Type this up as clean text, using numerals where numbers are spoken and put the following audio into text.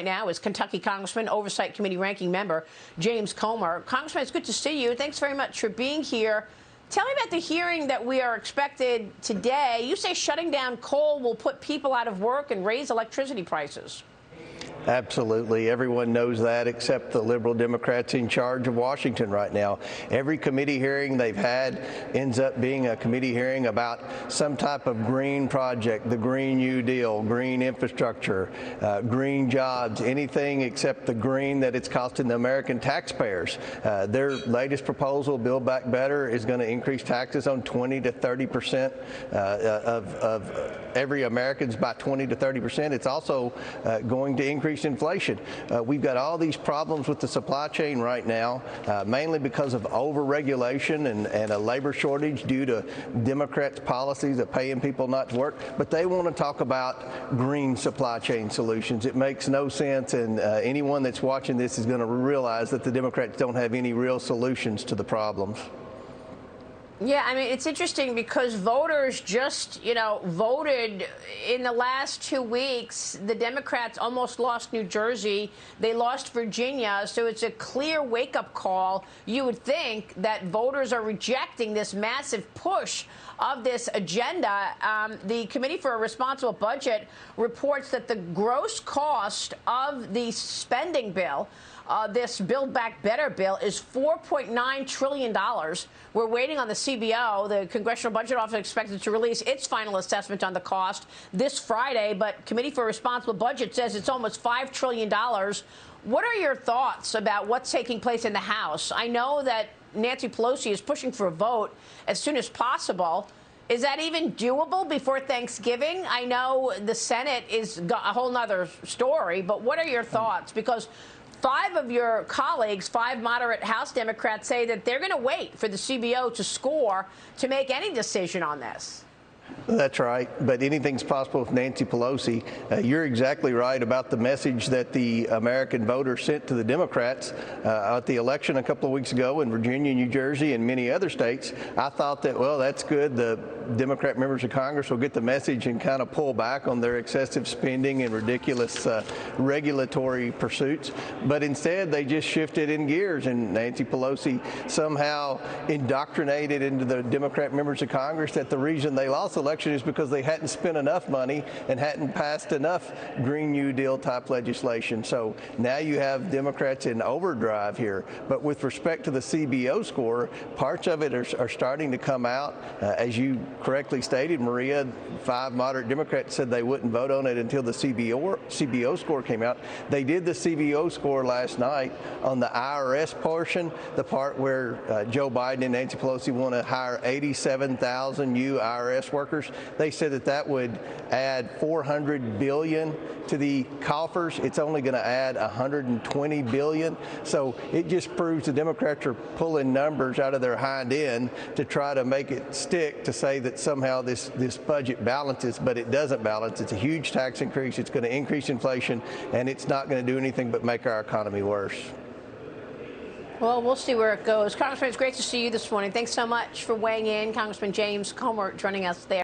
Now is Kentucky Congressman, Oversight Committee Ranking Member James Comer. Congressman, it's good to see you. Thanks very much for being here. Tell me about the hearing that we are expected today. You say shutting down coal will put people out of work and raise electricity prices. Absolutely. Everyone knows that except the liberal Democrats in charge of Washington right now. Every committee hearing they've had ends up being a committee hearing about some type of green project, the Green New Deal, green infrastructure, green jobs, anything except the green that it's costing the American taxpayers. Their latest proposal, Build Back Better, is going to increase taxes on 20 to 30% of every Americans by 20 to 30%. It's also going to increase inflation. We've got all these problems with the supply chain right now, mainly because of over-regulation and a labor shortage due to Democrats' policies of paying people not to work. But they want to talk about green supply chain solutions. It makes no sense, and anyone that's watching this is going to realize that the Democrats don't have any real solutions to the problems. Yeah, I mean, it's interesting because voters just, voted in the last 2 weeks. The Democrats almost lost New Jersey. They lost Virginia. So it's a clear wake-up call. You would think that voters are rejecting this massive push of this agenda. The Committee for a Responsible Budget reports that the gross cost of the spending bill, this Build Back Better bill, is $4.9 trillion. We're waiting on the CBO. The Congressional Budget Office is expected to release its final assessment on the cost this Friday, but Committee for a Responsible Budget says it's almost $5 trillion. What are your thoughts about what's taking place in the House? I know that Nancy Pelosi is pushing for a vote as soon as possible. Is that even doable before Thanksgiving? I know the Senate is a whole nother story, but what are your thoughts? Because 5 of your colleagues, 5 moderate House Democrats, say that they're going to wait for the CBO to score to make any decision on this. That's right, but anything's possible with Nancy Pelosi. You're exactly right about the message that the American voters sent to the Democrats at the election a couple of weeks ago in Virginia, New Jersey, and many other states. I thought that, well, that's good. The Democrat members of Congress will get the message and kind of pull back on their excessive spending and ridiculous regulatory pursuits. But instead, they just shifted in gears, and Nancy Pelosi somehow indoctrinated into the Democrat members of Congress that the reason they lost the election is because they hadn't spent enough money and hadn't passed enough Green New Deal type legislation. So now you have Democrats in overdrive here. But with respect to the CBO score, parts of it are starting to come out. As you correctly stated, Maria, 5 moderate Democrats said they wouldn't vote on it until the CBO score came out. They did the CBO score last night on the IRS portion, the part where Joe Biden and Nancy Pelosi want to hire 87,000 new IRS workers. They said that that would add $400 billion to the coffers. It's only going to add $120 billion. So it just proves the Democrats are pulling numbers out of their hind end to try to make it stick, to say that somehow this budget balances, but it doesn't balance. It's a huge tax increase. It's going to increase inflation, and it's not going to do anything but make our economy worse. Well, we'll see where it goes. Congressman, it's great to see you this morning. Thanks so much for weighing in. Congressman James Comer joining us there.